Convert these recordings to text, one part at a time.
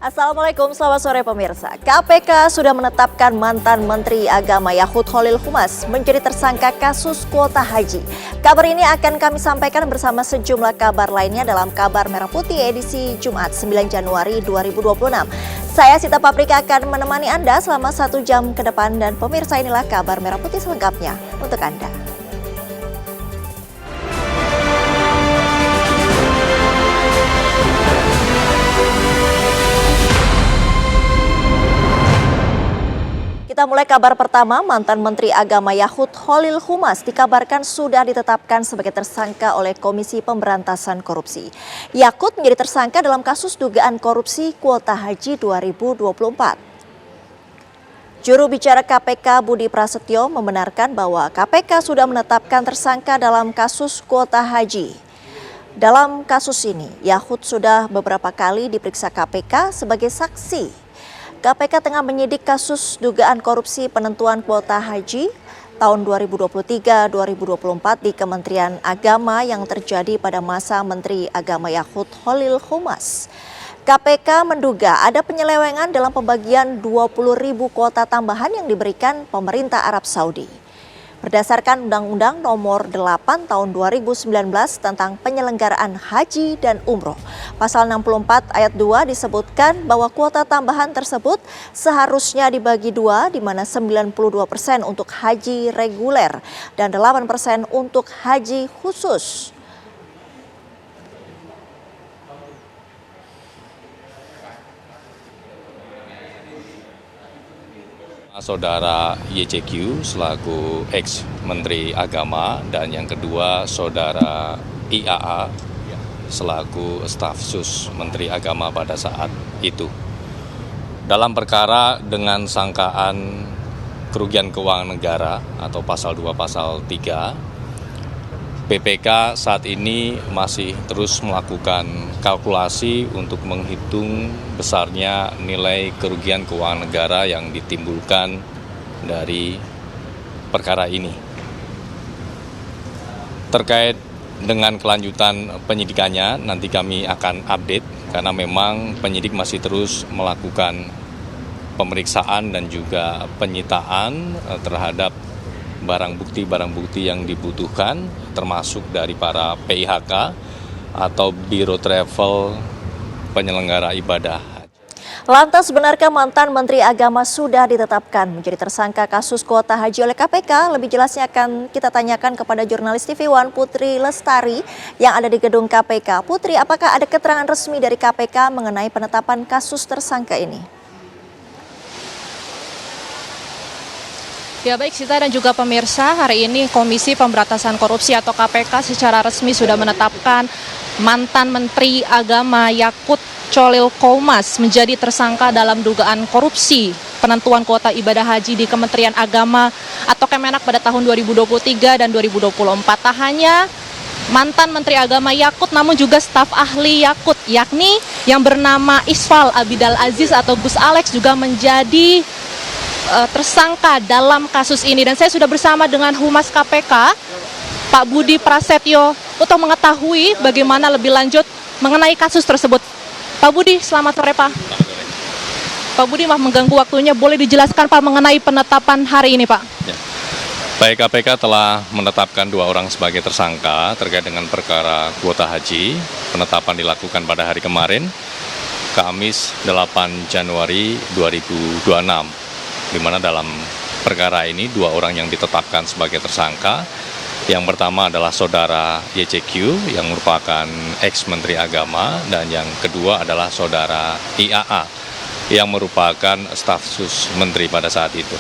Assalamualaikum, selamat sore pemirsa. KPK sudah menetapkan mantan Menteri Agama Yahud Cholil Khumas menjadi tersangka kasus kuota haji. Kabar ini akan kami sampaikan bersama sejumlah kabar lainnya dalam Kabar Merah Putih edisi Jumat 9 Januari 2026. Saya Sita Paprika akan menemani Anda selama 1 jam ke depan dan pemirsa inilah Kabar Merah Putih selengkapnya untuk Anda. Kita mulai kabar pertama, mantan Menteri Agama Yahud Cholil Khumas dikabarkan sudah ditetapkan sebagai tersangka oleh Komisi Pemberantasan Korupsi. Yahud menjadi tersangka dalam kasus dugaan korupsi kuota haji 2024. Juru bicara KPK Budi Prasetyo membenarkan bahwa KPK sudah menetapkan tersangka dalam kasus kuota haji. Dalam kasus ini, Yahud sudah beberapa kali diperiksa KPK sebagai saksi. KPK tengah menyidik kasus dugaan korupsi penentuan kuota haji tahun 2023-2024 di Kementerian Agama yang terjadi pada masa Menteri Agama Yahud Cholil Khumas. KPK menduga ada penyelewengan dalam pembagian 20.000 kuota tambahan yang diberikan pemerintah Arab Saudi. Berdasarkan Undang-Undang Nomor 8 Tahun 2019 tentang penyelenggaraan haji dan umroh. Pasal 64 ayat 2 disebutkan bahwa kuota tambahan tersebut seharusnya dibagi dua, di mana 92% untuk haji reguler dan 8% untuk haji khusus. Saudara YCQ selaku ex-Menteri Agama dan yang kedua Saudara IAA selaku staf sus Menteri Agama pada saat itu. Dalam perkara dengan sangkaan kerugian keuangan negara atau pasal 2 pasal 3, BPK saat ini masih terus melakukan kalkulasi untuk menghitung besarnya nilai kerugian keuangan negara yang ditimbulkan dari perkara ini. Terkait dengan kelanjutan penyidikannya, nanti kami akan update karena memang penyidik masih terus melakukan pemeriksaan dan juga penyitaan terhadap barang bukti yang dibutuhkan, termasuk dari para PIHK atau Biro Travel penyelenggara ibadah. Lantas benarkah mantan Menteri Agama sudah ditetapkan menjadi tersangka kasus kuota haji oleh KPK? Lebih jelasnya akan kita tanyakan kepada jurnalis TV One Putri Lestari yang ada di gedung KPK. Putri, apakah ada keterangan resmi dari KPK mengenai penetapan kasus tersangka ini? Ya baik Sita dan juga pemirsa, hari ini Komisi Pemberantasan Korupsi atau KPK secara resmi sudah menetapkan mantan Menteri Agama Yahud Cholil Khumas menjadi tersangka dalam dugaan korupsi penentuan kuota ibadah haji di Kementerian Agama atau Kemenak pada tahun 2023 dan 2024. Tak hanya mantan Menteri Agama Yahud namun juga staf ahli Yahud yakni yang bernama Isfal Abidal Aziz atau Gus Alex juga menjadi tersangka dalam kasus ini. Dan saya sudah bersama dengan Humas KPK, Pak Budi Prasetyo, untuk mengetahui bagaimana lebih lanjut mengenai kasus tersebut. Pak Budi, selamat sore Pak. Pak Budi, maaf mengganggu waktunya, boleh dijelaskan Pak mengenai penetapan hari ini Pak? Ya. Baik, KPK telah menetapkan 2 orang sebagai tersangka terkait dengan perkara kuota haji. Penetapan dilakukan pada hari kemarin, Kamis 8 Januari 2026. Di mana dalam perkara ini 2 orang yang ditetapkan sebagai tersangka. Yang pertama adalah Saudara YCQ yang merupakan ex-Menteri Agama dan yang kedua adalah Saudara IAA yang merupakan staf sus Menteri pada saat itu.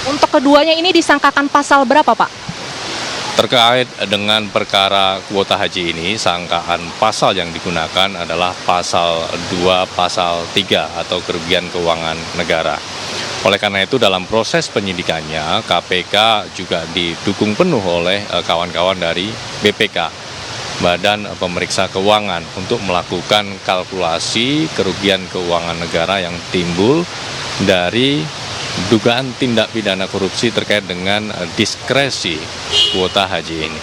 Untuk keduanya ini disangkakan pasal berapa Pak? Terkait dengan perkara kuota haji ini, sangkaan pasal yang digunakan adalah pasal 2 pasal 3 atau kerugian keuangan negara. Oleh karena itu dalam proses penyidikannya KPK juga didukung penuh oleh kawan-kawan dari BPK, Badan Pemeriksa Keuangan, untuk melakukan kalkulasi kerugian keuangan negara yang timbul dari dugaan tindak pidana korupsi terkait dengan diskresi kuota haji ini.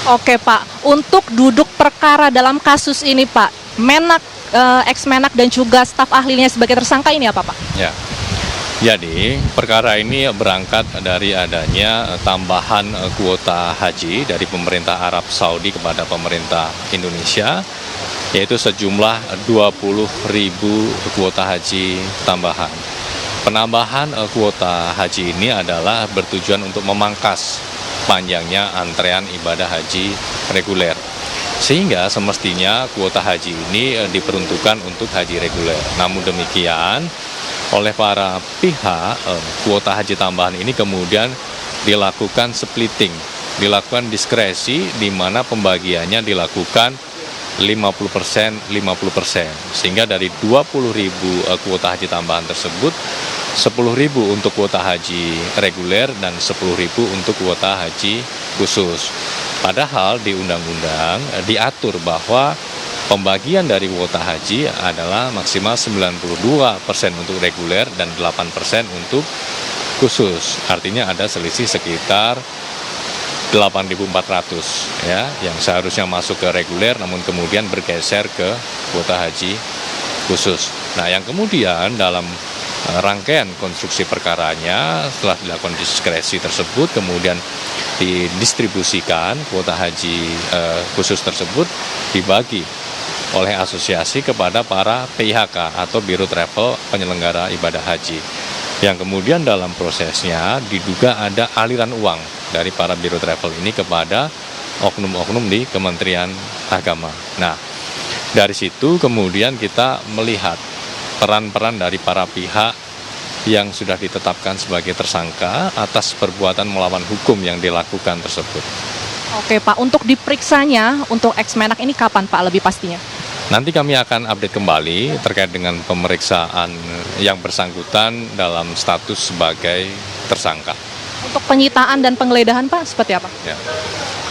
Oke Pak, untuk duduk perkara dalam kasus ini Pak, ex-Menak dan juga staf ahlinya sebagai tersangka ini apa Pak? Ya. Jadi, perkara ini berangkat dari adanya tambahan kuota haji dari pemerintah Arab Saudi kepada pemerintah Indonesia, yaitu sejumlah 20.000 kuota haji tambahan. Penambahan kuota haji ini adalah bertujuan untuk memangkas panjangnya antrean ibadah haji reguler. Sehingga semestinya kuota haji ini diperuntukkan untuk haji reguler. Namun demikian, oleh para pihak, kuota haji tambahan ini kemudian dilakukan splitting, dilakukan diskresi di mana pembagiannya dilakukan 50%, 50%. Sehingga dari 20.000 kuota haji tambahan tersebut, 10.000 untuk kuota haji reguler dan 10.000 untuk kuota haji khusus. Padahal di undang-undang diatur bahwa pembagian dari kuota haji adalah maksimal 92% untuk reguler dan 8% untuk khusus. Artinya ada selisih sekitar 8.400 ya, yang seharusnya masuk ke reguler namun kemudian bergeser ke kuota haji khusus. Nah, yang kemudian dalam rangkaian konstruksi perkaranya setelah dilakukan diskresi tersebut kemudian didistribusikan kuota haji khusus tersebut dibagi oleh asosiasi kepada para PIHK atau Biro Travel penyelenggara ibadah haji. Yang kemudian dalam prosesnya diduga ada aliran uang dari para Biro Travel ini kepada oknum-oknum di Kementerian Agama. Nah, dari situ kemudian kita melihat peran-peran dari para pihak yang sudah ditetapkan sebagai tersangka atas perbuatan melawan hukum yang dilakukan tersebut. Oke Pak, untuk diperiksanya untuk ex-Menak ini kapan Pak lebih pastinya? Nanti kami akan update kembali terkait dengan pemeriksaan yang bersangkutan dalam status sebagai tersangka. Untuk penyitaan dan penggeledahan Pak, seperti apa? Ya.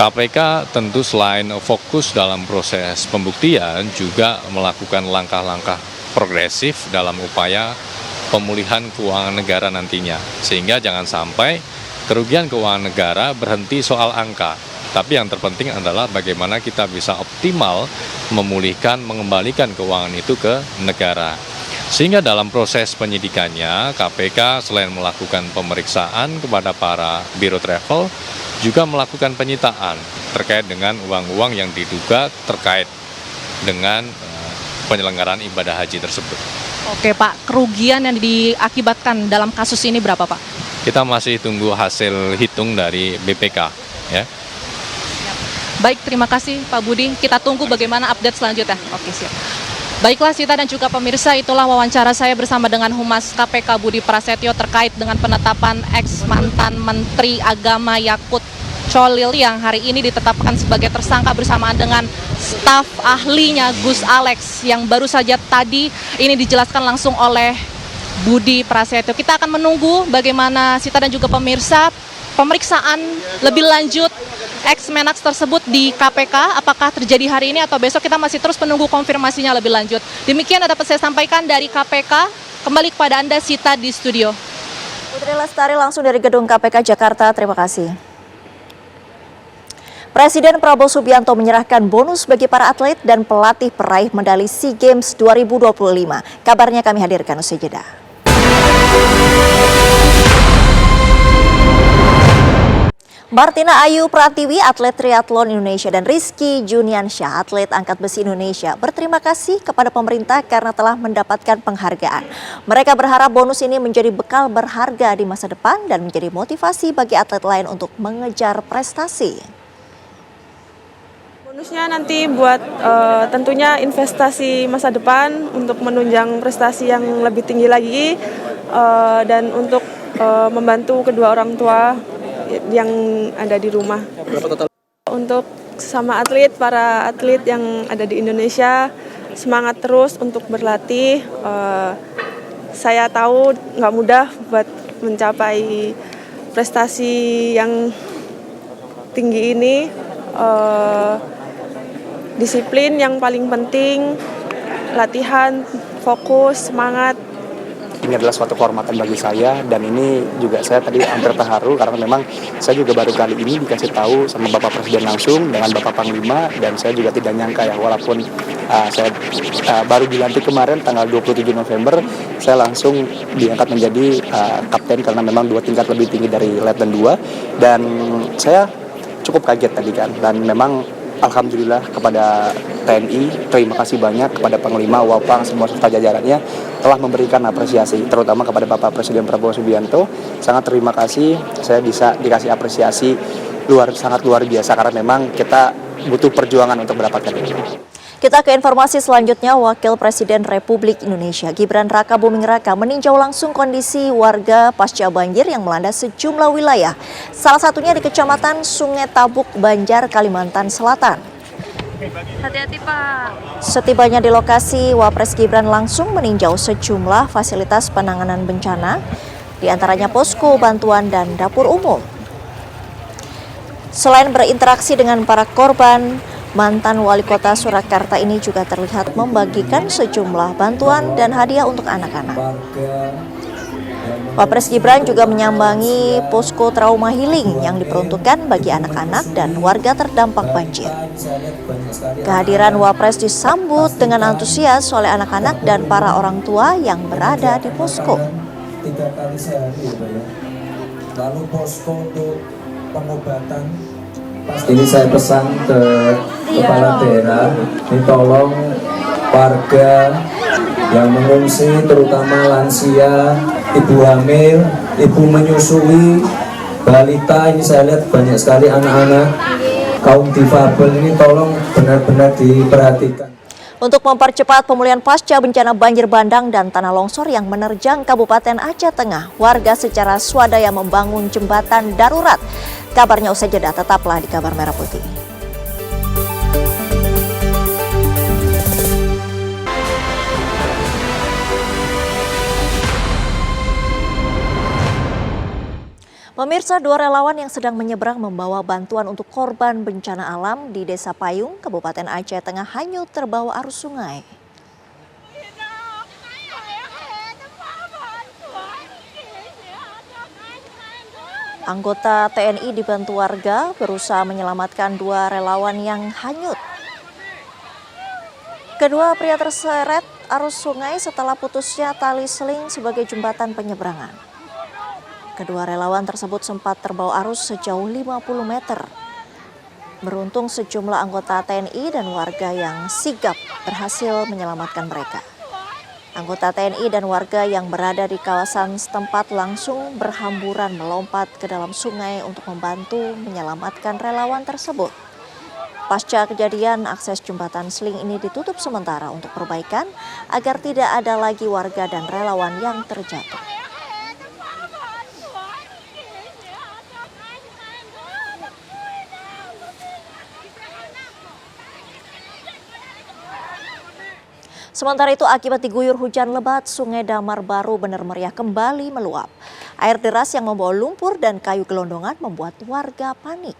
KPK tentu selain fokus dalam proses pembuktian juga melakukan langkah-langkah progresif dalam upaya pemulihan keuangan negara nantinya. Sehingga jangan sampai kerugian keuangan negara berhenti soal angka. Tapi yang terpenting adalah bagaimana kita bisa optimal memulihkan, mengembalikan keuangan itu ke negara. Sehingga dalam proses penyidikannya, KPK selain melakukan pemeriksaan kepada para Biro Travel, juga melakukan penyitaan terkait dengan uang-uang yang diduga terkait dengan penyelenggaraan ibadah haji tersebut. Oke Pak, kerugian yang diakibatkan dalam kasus ini berapa Pak? Kita masih tunggu hasil hitung dari BPK, ya. Baik, terima kasih Pak Budi. Kita tunggu bagaimana update selanjutnya. Oke, siap. Baiklah Sita dan juga pemirsa, itulah wawancara saya bersama dengan Humas KPK Budi Prasetyo terkait dengan penetapan ex-mantan Menteri Agama Yakut Cholil yang hari ini ditetapkan sebagai tersangka bersamaan dengan staf ahlinya Gus Alex yang baru saja tadi ini dijelaskan langsung oleh Budi Prasetyo. Kita akan menunggu bagaimana Sita dan juga pemirsa pemeriksaan lebih lanjut ex-Menak tersebut di KPK, apakah terjadi hari ini atau besok, kita masih terus menunggu konfirmasinya lebih lanjut. Demikian dapat saya sampaikan dari KPK, kembali kepada Anda Sita di studio. Putri Lestari langsung dari Gedung KPK Jakarta, terima kasih. Presiden Prabowo Subianto menyerahkan bonus bagi para atlet dan pelatih peraih medali SEA Games 2025. Kabarnya kami hadirkan usai jeda. Martina Ayu Pratiwi, atlet triathlon Indonesia, dan Rizky Juniansyah, atlet angkat besi Indonesia, berterima kasih kepada pemerintah karena telah mendapatkan penghargaan. Mereka berharap bonus ini menjadi bekal berharga di masa depan dan menjadi motivasi bagi atlet lain untuk mengejar prestasi. Bonusnya nanti buat tentunya investasi masa depan untuk menunjang prestasi yang lebih tinggi lagi dan untuk membantu kedua orang tua yang ada di rumah. Untuk sama atlet, para atlet yang ada di Indonesia, semangat terus untuk berlatih. Saya tahu nggak mudah buat mencapai prestasi yang tinggi ini. Disiplin yang paling penting, latihan, fokus, semangat, ini adalah suatu kehormatan bagi saya, dan ini juga saya tadi hampir terharu karena memang saya juga baru kali ini dikasih tahu sama Bapak Presiden langsung dengan Bapak Panglima, dan saya juga tidak nyangka ya, walaupun saya baru dilantik kemarin tanggal 27 November, saya langsung diangkat menjadi kapten karena memang 2 tingkat lebih tinggi dari Letnan 2, dan saya cukup kaget tadi kan, dan memang alhamdulillah kepada TNI, terima kasih banyak kepada Panglima, Wapang, semua serta jajarannya telah memberikan apresiasi, terutama kepada Bapak Presiden Prabowo Subianto. Sangat terima kasih, saya bisa dikasih apresiasi sangat luar biasa karena memang kita butuh perjuangan untuk mendapatkan ini. Kita ke informasi selanjutnya. Wakil Presiden Republik Indonesia Gibran Raka Buming Raka meninjau langsung kondisi warga pasca banjir yang melanda sejumlah wilayah, salah satunya di Kecamatan Sungai Tabuk, Banjar, Kalimantan Selatan. Hati-hati Pak. Setibanya di lokasi, Wapres Gibran langsung meninjau sejumlah fasilitas penanganan bencana, di antaranya posko bantuan dan dapur umum. Selain berinteraksi dengan para korban, mantan wali kota Surakarta ini juga terlihat membagikan sejumlah bantuan dan hadiah untuk anak-anak. Wapres Gibran juga menyambangi posko trauma healing yang diperuntukkan bagi anak-anak dan warga terdampak banjir. Kehadiran Wapres disambut dengan antusias oleh anak-anak dan para orang tua yang berada di posko. 3 kali sehari ya Pak ya. Lalu posko untuk pengobatan. Ini saya pesan ke kepala daerah, ini tolong warga yang mengungsi, terutama lansia, ibu hamil, ibu menyusui, balita, ini saya lihat banyak sekali anak-anak, kaum difabel ini tolong benar-benar diperhatikan. Untuk mempercepat pemulihan pasca bencana banjir bandang dan tanah longsor yang menerjang Kabupaten Aceh Tengah, warga secara swadaya membangun jembatan darurat. Kabarnya usai jeda, tetaplah di Kabar Merah Putih. Pemirsa, 2 relawan yang sedang menyeberang membawa bantuan untuk korban bencana alam di Desa Payung, Kabupaten Aceh Tengah hanyut terbawa arus sungai. Anggota TNI dibantu warga berusaha menyelamatkan 2 relawan yang hanyut. Kedua pria terseret arus sungai setelah putusnya tali seling sebagai jembatan penyeberangan. Kedua relawan tersebut sempat terbawa arus sejauh 50 meter. Beruntung sejumlah anggota TNI dan warga yang sigap berhasil menyelamatkan mereka. Anggota TNI dan warga yang berada di kawasan setempat langsung berhamburan melompat ke dalam sungai untuk membantu menyelamatkan relawan tersebut. Pasca kejadian, akses jembatan seling ini ditutup sementara untuk perbaikan agar tidak ada lagi warga dan relawan yang terjatuh. Sementara itu, akibat diguyur hujan lebat, Sungai Damar Baru Bener Meriah kembali meluap. Air deras yang membawa lumpur dan kayu gelondongan membuat warga panik.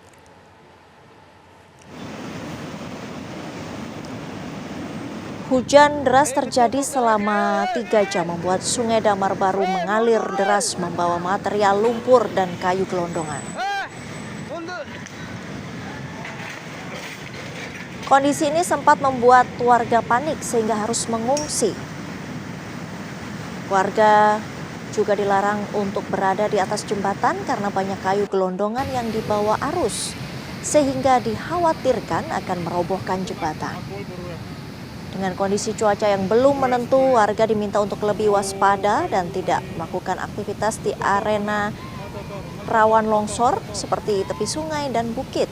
Hujan deras terjadi selama 3 jam membuat Sungai Damar Baru mengalir deras membawa material lumpur dan kayu gelondongan. Kondisi ini sempat membuat warga panik sehingga harus mengungsi. Warga juga dilarang untuk berada di atas jembatan karena banyak kayu gelondongan yang dibawa arus, sehingga dikhawatirkan akan merobohkan jembatan. Dengan kondisi cuaca yang belum menentu, warga diminta untuk lebih waspada dan tidak melakukan aktivitas di arena rawan longsor seperti tepi sungai dan bukit.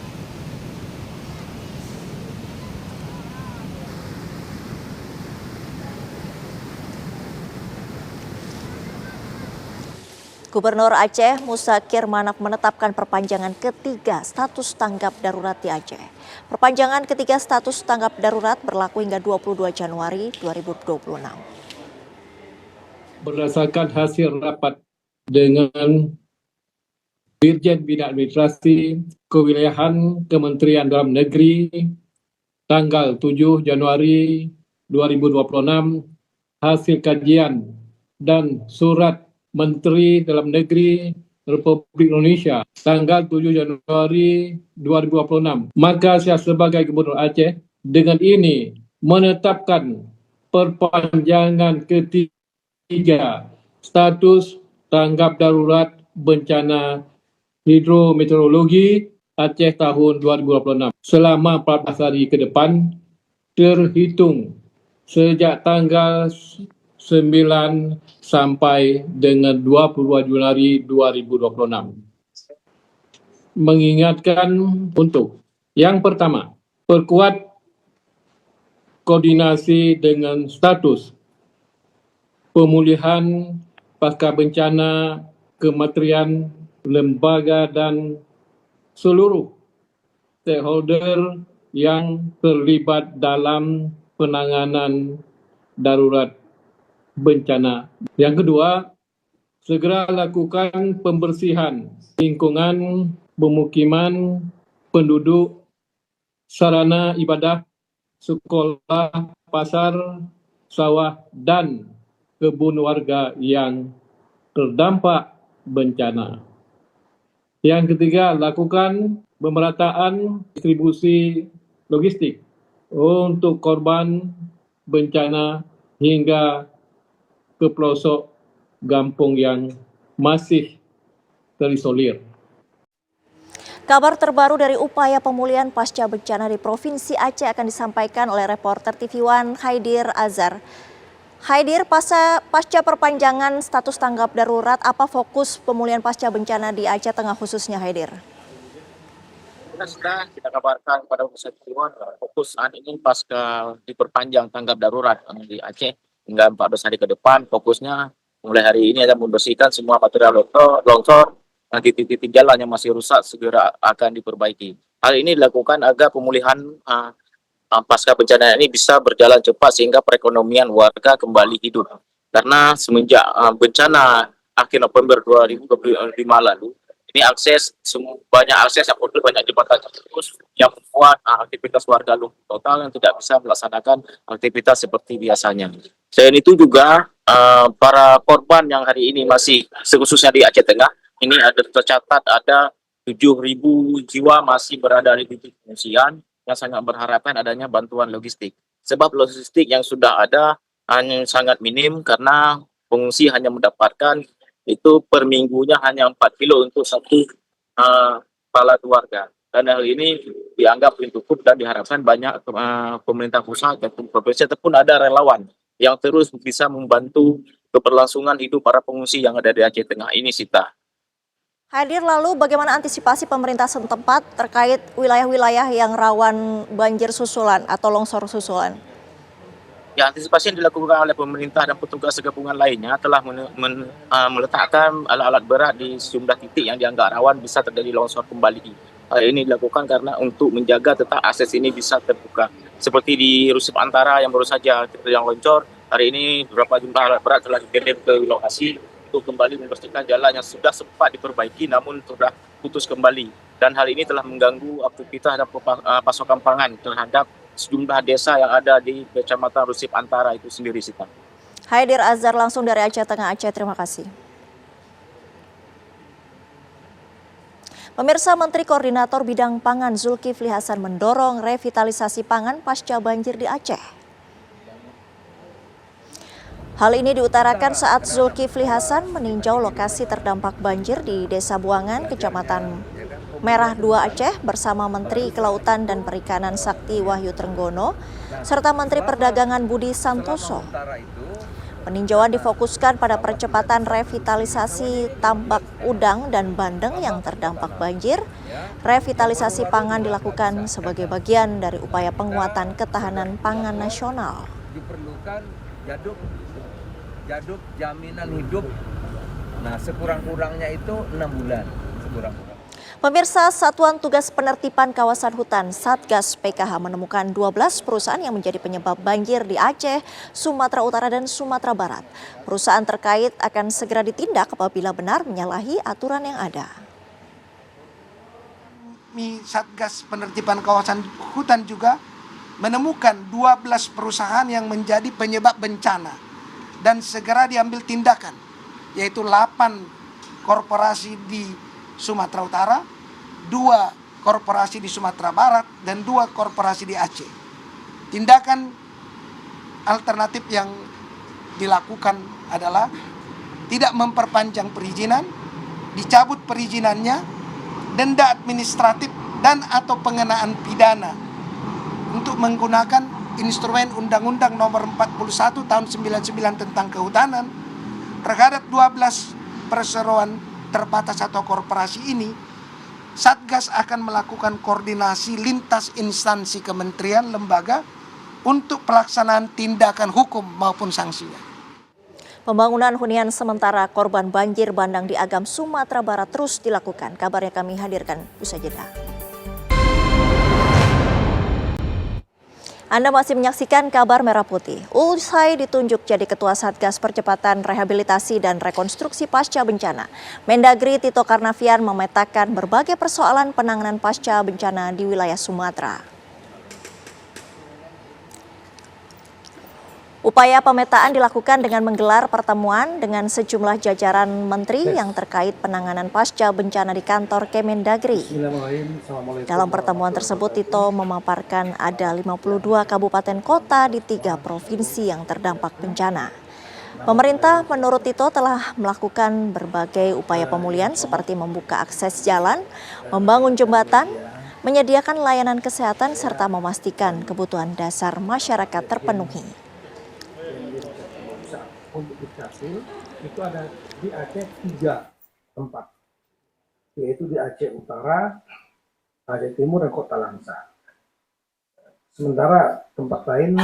Gubernur Aceh Musa Kirmanak menetapkan perpanjangan ketiga status tanggap darurat di Aceh. Perpanjangan ketiga status tanggap darurat berlaku hingga 22 Januari 2026. Berdasarkan hasil rapat dengan Dirjen Bina Administrasi Kewilayahan Kementerian Dalam Negeri tanggal 7 Januari 2026, hasil kajian dan Surat Menteri Dalam Negeri Republik Indonesia tanggal 7 Januari 2026. Maka saya sebagai Gubernur Aceh dengan ini menetapkan perpanjangan ketiga status tanggap darurat bencana hidrometeorologi Aceh tahun 2026 selama 14 hari ke depan terhitung sejak tanggal 9 sampai dengan 22 Januari 2026. Mengingatkan untuk yang pertama, perkuat koordinasi dengan status pemulihan pasca bencana kementerian, lembaga dan seluruh stakeholder yang terlibat dalam penanganan darurat bencana. Yang kedua, segera lakukan pembersihan lingkungan, pemukiman, penduduk, sarana ibadah, sekolah, pasar, sawah, dan kebun warga yang terdampak bencana. Yang ketiga, lakukan pemerataan distribusi logistik untuk korban bencana hingga ke pelosok kampung yang masih terisolir. Kabar terbaru dari upaya pemulihan pasca bencana di Provinsi Aceh akan disampaikan oleh reporter TV One Haidir Azhar. Haidir, pasca perpanjangan status tanggap darurat, apa fokus pemulihan pasca bencana di Aceh Tengah khususnya, Haidir? Sudah kita kabarkan kepada pusat One, fokus saat ini pasca diperpanjang tanggap darurat di Aceh hingga 14 hari ke depan. Fokusnya mulai hari ini akan membersihkan semua material longsor. Nanti titik-titik jalan yang masih rusak segera akan diperbaiki. Hal ini dilakukan agar pemulihan pasca bencana ini bisa berjalan cepat sehingga perekonomian warga kembali hidup. Karena semenjak bencana akhir November 2025 lalu, ini banyak akses yang putus, banyak jembatan terputus yang membuat aktivitas warga lumpuh total yang tidak bisa melaksanakan aktivitas seperti biasanya. Selain itu juga para korban yang hari ini masih khususnya di Aceh Tengah, ini tercatat ada 7.000 jiwa masih berada di titik pengungsian yang sangat berharapkan adanya bantuan logistik. Sebab logistik yang sudah ada hanya sangat minim karena pengungsi hanya mendapatkan itu per minggunya hanya 4 kilo untuk satu kepala keluarga. Dan hal ini dianggap cukup dan diharapkan banyak pemerintah pusat ataupun provinsi ataupun ada relawan yang terus bisa membantu keberlangsungan hidup para pengungsi yang ada di Aceh Tengah ini, Sita. Haidir, lalu bagaimana antisipasi pemerintah setempat terkait wilayah-wilayah yang rawan banjir susulan atau longsor susulan? Ya, antisipasi yang dilakukan oleh pemerintah dan petugas gabungan lainnya telah meletakkan alat-alat berat di sejumlah titik yang dianggap rawan bisa terjadi longsor kembali. Hal ini dilakukan karena untuk menjaga tetap akses ini bisa terbuka. Seperti di Rusip Antara yang baru saja yang longsor, hari ini beberapa jumlah alat berat telah dikirim ke lokasi untuk kembali membersihkan jalan yang sudah sempat diperbaiki namun sudah putus kembali. Dan hal ini telah mengganggu aktivitas dan pasokan pangan terhadap sejumlah desa yang ada di Kecamatan Rusip Antara itu sendiri, Sita. Haidir Azhar langsung dari Aceh Tengah Aceh, terima kasih. Pemirsa, Menteri Koordinator Bidang Pangan Zulkifli Hasan mendorong revitalisasi pangan pasca banjir di Aceh. Hal ini diutarakan saat Zulkifli Hasan meninjau lokasi terdampak banjir di Desa Buangan, Kecamatan Merah 2 Aceh bersama Menteri Kelautan dan Perikanan Sakti Wahyu Trenggono serta Menteri Perdagangan Budi Santoso. Peninjauan difokuskan pada percepatan revitalisasi tambak udang dan bandeng yang terdampak banjir. Revitalisasi pangan dilakukan sebagai bagian dari upaya penguatan ketahanan pangan nasional. Diperlukan jaduk jaminan hidup. Nah, sekurang-kurangnya itu 6 bulan. Pemirsa, Satuan Tugas Penertiban Kawasan Hutan Satgas PKH menemukan 12 perusahaan yang menjadi penyebab banjir di Aceh, Sumatera Utara, dan Sumatera Barat. Perusahaan terkait akan segera ditindak apabila benar menyalahi aturan yang ada. Satgas Penertiban Kawasan Hutan juga menemukan 12 perusahaan yang menjadi penyebab bencana. dan segera diambil tindakan, yaitu 8 korporasi di Sumatera Utara, 2 korporasi di Sumatera Barat, dan 2 korporasi di Aceh. Tindakan alternatif yang dilakukan adalah tidak memperpanjang perizinan, dicabut perizinannya, denda administratif dan atau pengenaan pidana untuk menggunakan instrumen Undang-Undang Nomor 41 Tahun 99 tentang Kehutanan terhadap 12 perseroan terbatas atau korporasi ini. Satgas akan melakukan koordinasi lintas instansi kementerian lembaga untuk pelaksanaan tindakan hukum maupun sanksinya. Pembangunan hunian sementara korban banjir bandang di Agam, Sumatera Barat terus dilakukan. Kabarnya kami hadirkan usai jeda. Anda masih menyaksikan Kabar Merah Putih. Usai ditunjuk jadi Ketua Satgas Percepatan Rehabilitasi dan Rekonstruksi Pasca Bencana, Mendagri Tito Karnavian memetakan berbagai persoalan penanganan pasca bencana di wilayah Sumatera. Upaya pemetaan dilakukan dengan menggelar pertemuan dengan sejumlah jajaran menteri yang terkait penanganan pasca bencana di kantor Kemendagri. Dalam pertemuan tersebut, Tito memaparkan ada 52 kabupaten kota di 3 provinsi yang terdampak bencana. Pemerintah menurut Tito telah melakukan berbagai upaya pemulihan seperti membuka akses jalan, membangun jembatan, menyediakan layanan kesehatan, serta memastikan kebutuhan dasar masyarakat terpenuhi. Untuk dukcapil itu ada di Aceh 3 tempat, yaitu di Aceh Utara, Aceh Timur, dan Kota Langsa. Sementara tempat lain,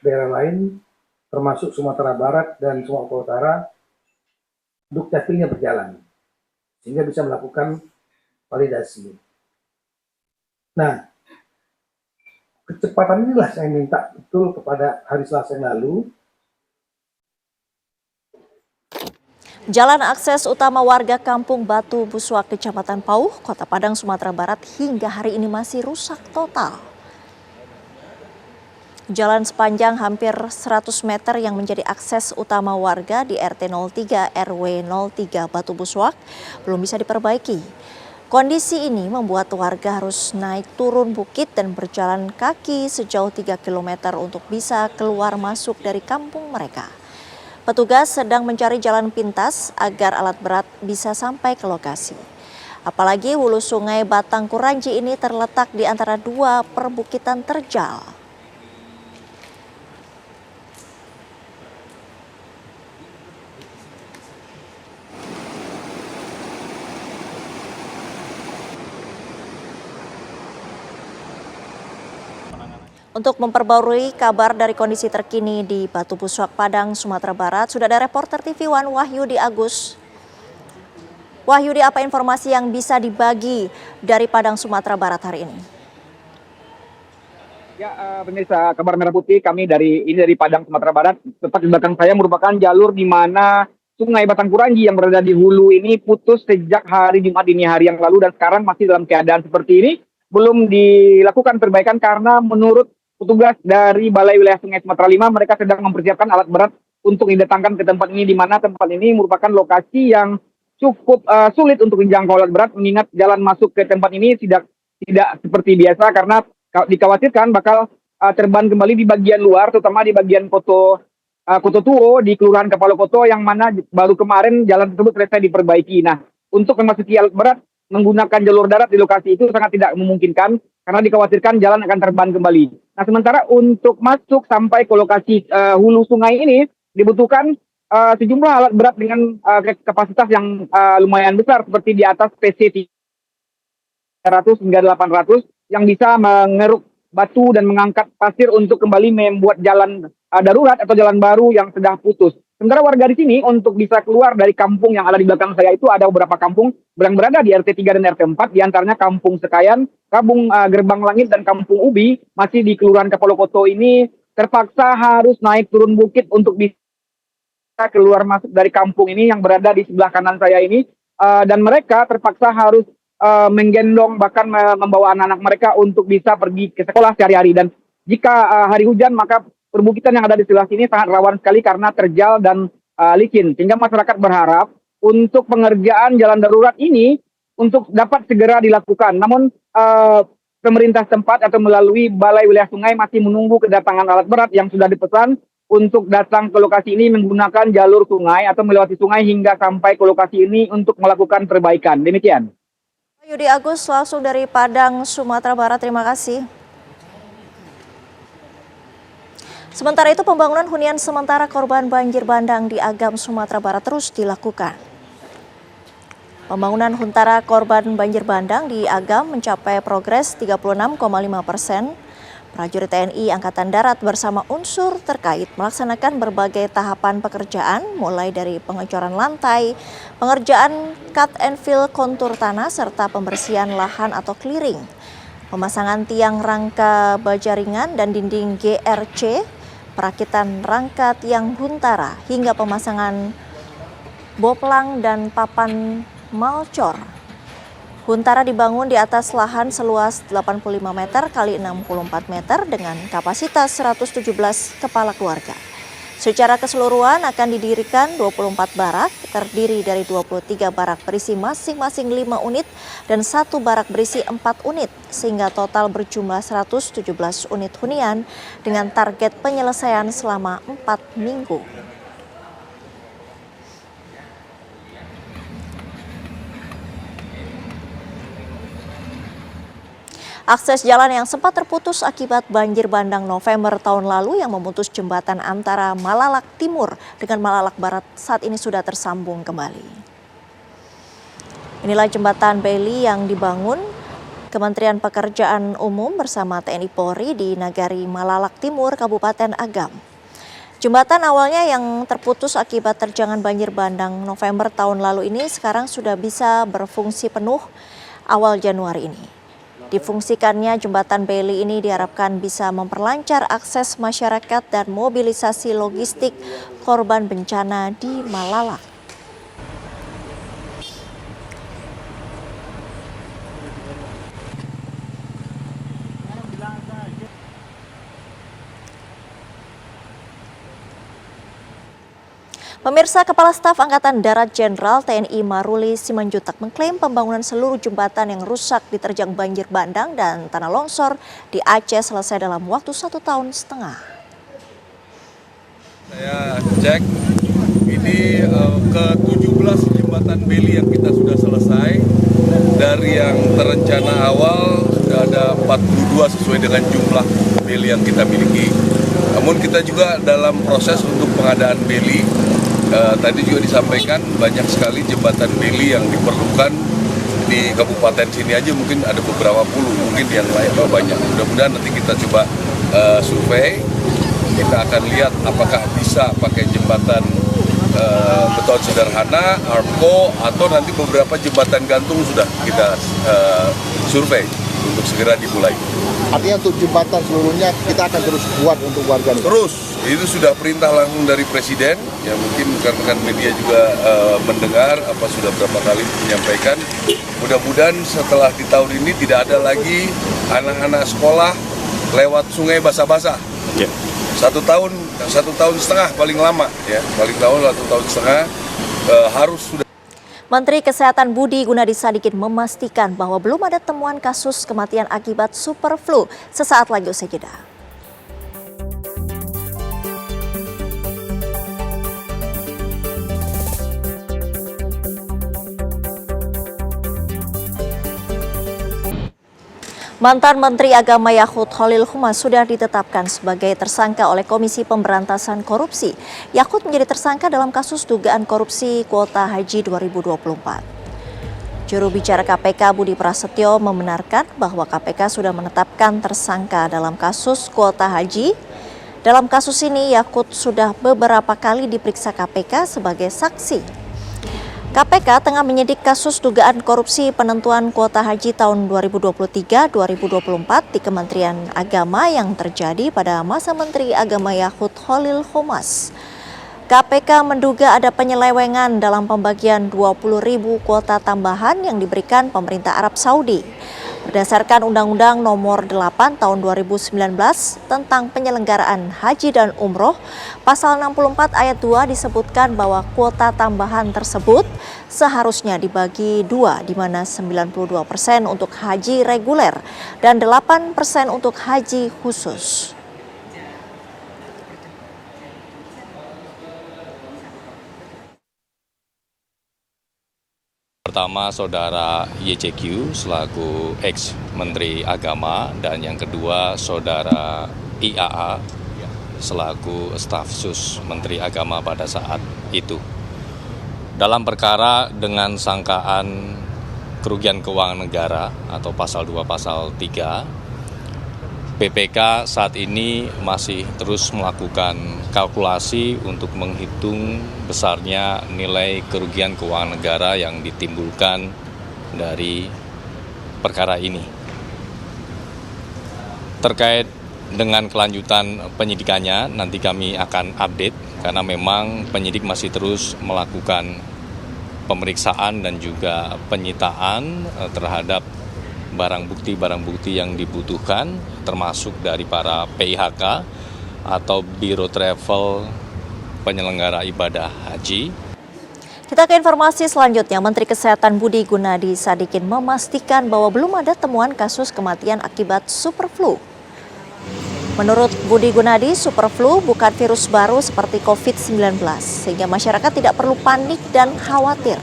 daerah lain, termasuk Sumatera Barat dan Sumatera Utara, dukcapilnya berjalan, sehingga bisa melakukan validasi. Nah, kecepatan inilah saya minta betul kepada hari Selasa yang lalu. Jalan akses utama warga Kampung Batu Buswak, Kecamatan Pauh, Kota Padang, Sumatera Barat hingga hari ini masih rusak total. Jalan sepanjang hampir 100 meter yang menjadi akses utama warga di RT 03 RW 03 Batu Buswak belum bisa diperbaiki. Kondisi ini membuat warga harus naik turun bukit dan berjalan kaki sejauh 3 km untuk bisa keluar masuk dari kampung mereka. Petugas sedang mencari jalan pintas agar alat berat bisa sampai ke lokasi. Apalagi hulu sungai Batang Kuranji ini terletak di antara 2 perbukitan terjal. Untuk memperbarui kabar dari kondisi terkini di Batu Buswak, Padang, Sumatera Barat, sudah ada reporter TV One Wahyudi Agus. Wahyudi, apa informasi yang bisa dibagi dari Padang, Sumatera Barat hari ini? Ya, pemirsa Kabar Merah Putih, kami dari Padang, Sumatera Barat. Tepat di belakang saya merupakan jalur di mana Sungai Batang Kuranji yang berada di hulu ini putus sejak hari Jumat dini hari yang lalu dan sekarang masih dalam keadaan seperti ini. Belum dilakukan perbaikan karena menurut petugas dari Balai Wilayah Sungai Sumatera 5, mereka sedang mempersiapkan alat berat untuk didatangkan ke tempat ini, di mana tempat ini merupakan lokasi yang cukup sulit untuk dijangkau alat berat, mengingat jalan masuk ke tempat ini tidak seperti biasa karena dikhawatirkan bakal terban kembali di bagian luar, terutama di bagian Koto Tuo di Kelurahan Kapalokoto, yang mana baru kemarin jalan tersebut selesai diperbaiki. Nah, untuk memasuki alat berat menggunakan jalur darat di lokasi itu sangat tidak memungkinkan karena dikhawatirkan jalan akan terban kembali. Nah, sementara untuk masuk sampai ke lokasi hulu sungai ini dibutuhkan sejumlah alat berat dengan kapasitas yang lumayan besar seperti di atas PC 300 hingga 800 yang bisa mengeruk batu dan mengangkat pasir untuk kembali membuat jalan darurat atau jalan baru yang sudah putus. Sementara warga di sini untuk bisa keluar dari kampung yang ada di belakang saya itu ada beberapa kampung yang berada di RT 3 dan RT 4, diantaranya Kampung Sekayan, Kampung Gerbang Langit, dan Kampung Ubi masih di Kelurahan Kapalokoto ini terpaksa harus naik turun bukit untuk bisa keluar masuk dari kampung ini yang berada di sebelah kanan saya ini, dan mereka terpaksa harus menggendong bahkan membawa anak-anak mereka untuk bisa pergi ke sekolah sehari-hari. Dan jika hari hujan maka perbukitan yang ada di sebelah sini sangat rawan sekali karena terjal dan licin. Sehingga masyarakat berharap untuk pengerjaan jalan darurat ini untuk dapat segera dilakukan. Namun pemerintah setempat atau melalui Balai Wilayah Sungai masih menunggu kedatangan alat berat yang sudah dipesan untuk datang ke lokasi ini menggunakan jalur sungai atau melewati sungai hingga sampai ke lokasi ini untuk melakukan perbaikan. Demikian. Yudi Agus langsung dari Padang, Sumatera Barat. Terima kasih. Sementara itu pembangunan hunian sementara korban banjir bandang di Agam, Sumatera Barat terus dilakukan. Pembangunan huntara korban banjir bandang di Agam mencapai progres 36,5%. Prajurit TNI Angkatan Darat bersama unsur terkait melaksanakan berbagai tahapan pekerjaan mulai dari pengecoran lantai, pengerjaan cut and fill kontur tanah serta pembersihan lahan atau clearing, pemasangan tiang rangka baja ringan dan dinding GRC, perakitan rangka tiang huntara hingga pemasangan boplang dan papan malcor. Huntara dibangun di atas lahan seluas 85 meter kali 64 meter dengan kapasitas 117 kepala keluarga. Secara keseluruhan akan didirikan 24 barak, terdiri dari 23 barak berisi masing-masing 5 unit dan 1 barak berisi 4 unit, sehingga total berjumlah 117 unit hunian dengan target penyelesaian selama 4 minggu. Akses jalan yang sempat terputus akibat banjir bandang November tahun lalu yang memutus jembatan antara Malalak Timur dengan Malalak Barat saat ini sudah tersambung kembali. Inilah jembatan Bailey yang dibangun Kementerian Pekerjaan Umum bersama TNI Polri di Nagari Malalak Timur, Kabupaten Agam. Jembatan awalnya yang terputus akibat terjangan banjir bandang November tahun lalu ini sekarang sudah bisa berfungsi penuh awal Januari ini. Difungsikannya jembatan Bailey ini diharapkan bisa memperlancar akses masyarakat dan mobilisasi logistik korban bencana di Malalak. Pemirsa, Kepala Staf Angkatan Darat Jenderal TNI Maruli Simanjuntak mengklaim pembangunan seluruh jembatan yang rusak diterjang banjir bandang dan tanah longsor di Aceh selesai dalam waktu 1,5 tahun. Saya cek, ini ke-17 jembatan Bailey yang kita sudah selesai. Dari yang terencana awal sudah ada 42 sesuai dengan jumlah Bailey yang kita miliki. Namun kita juga dalam proses untuk pengadaan Bailey. Tadi juga disampaikan banyak sekali jembatan Bailey yang diperlukan di kabupaten sini aja mungkin ada beberapa puluh, mungkin yang lain banyak. Mudah-mudahan nanti kita coba survei, kita akan lihat apakah bisa pakai jembatan beton sederhana, arco, atau nanti beberapa jembatan gantung sudah kita survei untuk segera dimulai. Artinya untuk jembatan seluruhnya kita akan terus buat untuk warga. Terus, itu sudah perintah langsung dari Presiden, ya mungkin rekan-rekan media juga mendengar apa sudah berapa kali menyampaikan. Mudah-mudahan setelah di tahun ini tidak ada lagi anak-anak sekolah lewat sungai basah-basah. Yeah. 1 tahun setengah paling lama, ya paling lama 1 tahun setengah harus sudah. Menteri Kesehatan Budi Gunadi Sadikin memastikan bahwa belum ada temuan kasus kematian akibat super flu. Sesaat lagi usai jeda. Mantan Menteri Agama Yakut Khalil Qomas sudah ditetapkan sebagai tersangka oleh Komisi Pemberantasan Korupsi. Yakut menjadi tersangka dalam kasus dugaan korupsi kuota haji 2024. Juru bicara KPK Budi Prasetyo membenarkan bahwa KPK sudah menetapkan tersangka dalam kasus kuota haji. Dalam kasus ini Yakut sudah beberapa kali diperiksa KPK sebagai saksi. KPK tengah menyidik kasus dugaan korupsi penentuan kuota haji tahun 2023-2024 di Kementerian Agama yang terjadi pada masa Menteri Agama Yakut Khalil Qomas. KPK menduga ada penyelewengan dalam pembagian 20.000 kuota tambahan yang diberikan pemerintah Arab Saudi. Berdasarkan Undang-Undang Nomor 8 Tahun 2019 tentang penyelenggaraan haji dan umroh, Pasal 64 Ayat 2 disebutkan bahwa kuota tambahan tersebut seharusnya dibagi dua, di mana 92% untuk haji reguler dan 8% untuk haji khusus. Pertama, Saudara YCQ selaku ex-Menteri Agama, dan yang kedua, Saudara IAA selaku staf sus Menteri Agama pada saat itu. Dalam perkara dengan sangkaan kerugian keuangan negara atau pasal 2 pasal 3, BPK saat ini masih terus melakukan kalkulasi untuk menghitung besarnya nilai kerugian keuangan negara yang ditimbulkan dari perkara ini. Terkait dengan kelanjutan penyidikannya, nanti kami akan update karena memang penyidik masih terus melakukan pemeriksaan dan juga penyitaan terhadap barang bukti yang dibutuhkan, termasuk dari para PIHK atau Biro Travel penyelenggara ibadah haji. Kita ke informasi selanjutnya. Menteri Kesehatan Budi Gunadi Sadikin memastikan bahwa belum ada temuan kasus kematian akibat superflu. Menurut Budi Gunadi, superflu bukan virus baru seperti COVID-19, sehingga masyarakat tidak perlu panik dan khawatir.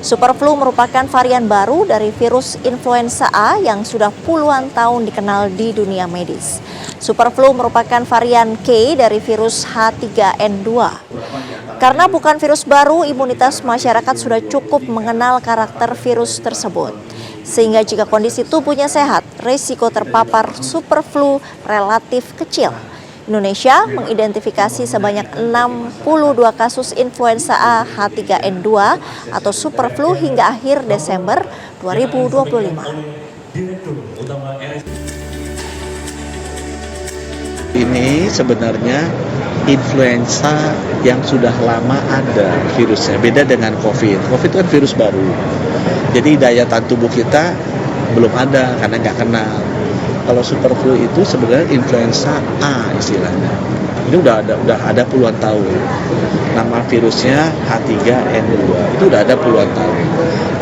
Superflu merupakan varian baru dari virus influenza A yang sudah puluhan tahun dikenal di dunia medis. Superflu merupakan varian K dari virus H3N2. Karena bukan virus baru, imunitas masyarakat sudah cukup mengenal karakter virus tersebut. Sehingga jika kondisi tubuhnya sehat, risiko terpapar superflu relatif kecil. Indonesia mengidentifikasi sebanyak 62 kasus influenza A H3N2 atau superflu hingga akhir Desember 2025. Ini sebenarnya influenza yang sudah lama ada virusnya, beda dengan COVID. COVID kan virus baru, jadi daya tahan tubuh kita belum ada karena nggak kenal. Kalau superflu itu sebenarnya influenza A istilahnya. Ini udah ada puluhan tahun. Nama virusnya H3N2. Itu udah ada puluhan tahun.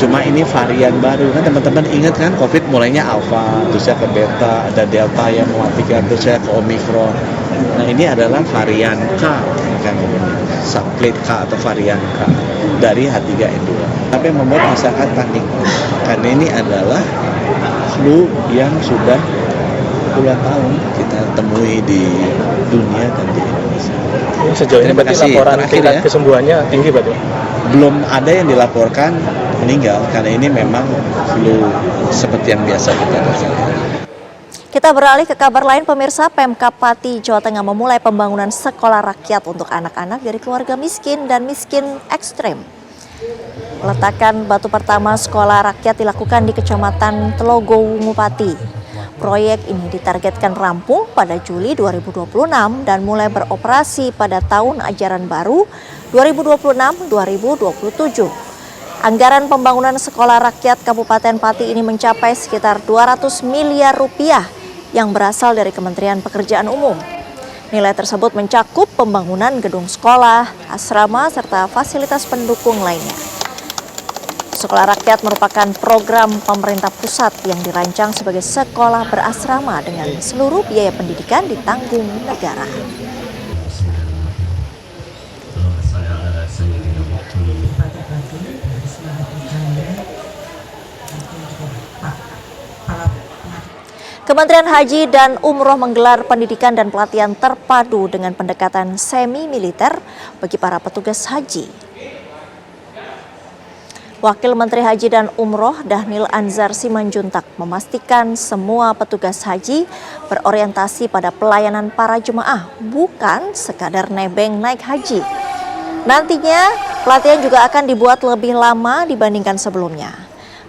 Cuma ini varian baru. Kan teman-teman ingat kan COVID mulainya alpha, terus ya ke beta, ada delta yang mematikan, terus ya ke omikron. Nah, ini adalah varian K, kan subclade K atau varian K dari H3N2. Tapi yang membuat masyarakat panik karena ini adalah flu yang sudah puluhan tahun kita temui di dunia dan di Indonesia. Sejauh ini berarti laporan tingkat kesembuhannya tinggi berarti? Belum ada yang dilaporkan meninggal karena ini memang flu seperti yang biasa kita rasakan. Kita beralih ke kabar lain, pemirsa. Pemkab Pati, Jawa Tengah memulai pembangunan sekolah rakyat untuk anak-anak dari keluarga miskin dan miskin ekstrem. Peletakan batu pertama sekolah rakyat dilakukan di Kecamatan Telogo Wungu Pati. Proyek ini ditargetkan rampung pada Juli 2026 dan mulai beroperasi pada tahun ajaran baru 2026-2027. Anggaran pembangunan sekolah rakyat Kabupaten Pati ini mencapai sekitar 200 miliar rupiah yang berasal dari Kementerian Pekerjaan Umum. Nilai tersebut mencakup pembangunan gedung sekolah, asrama, serta fasilitas pendukung lainnya. Sekolah rakyat merupakan program pemerintah pusat yang dirancang sebagai sekolah berasrama dengan seluruh biaya pendidikan ditanggung negara. Kementerian Haji dan Umroh menggelar pendidikan dan pelatihan terpadu dengan pendekatan semi-militer bagi para petugas haji. Wakil Menteri Haji dan Umroh Dhanil Anzar Simanjuntak memastikan semua petugas haji berorientasi pada pelayanan para jemaah, bukan sekadar nebeng naik haji. Nantinya pelatihan juga akan dibuat lebih lama dibandingkan sebelumnya.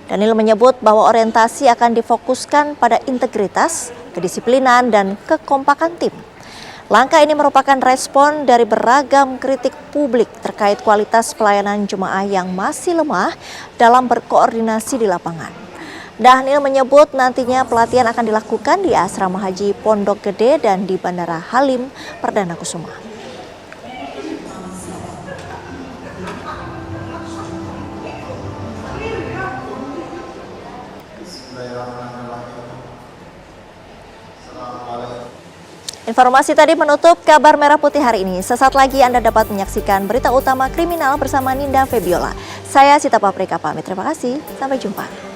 Dhanil menyebut bahwa orientasi akan difokuskan pada integritas, kedisiplinan, dan kekompakan tim. Langkah ini merupakan respon dari beragam kritik publik terkait kualitas pelayanan jemaah yang masih lemah dalam berkoordinasi di lapangan. Dhanil menyebut nantinya pelatihan akan dilakukan di Asrama Haji Pondok Gede dan di Bandara Halim Perdana Kusuma. Informasi tadi menutup kabar Merah Putih hari ini. Sesaat lagi Anda dapat menyaksikan berita utama kriminal bersama Ninda Febiola. Saya Sita Paprika pamit. Terima kasih. Sampai jumpa.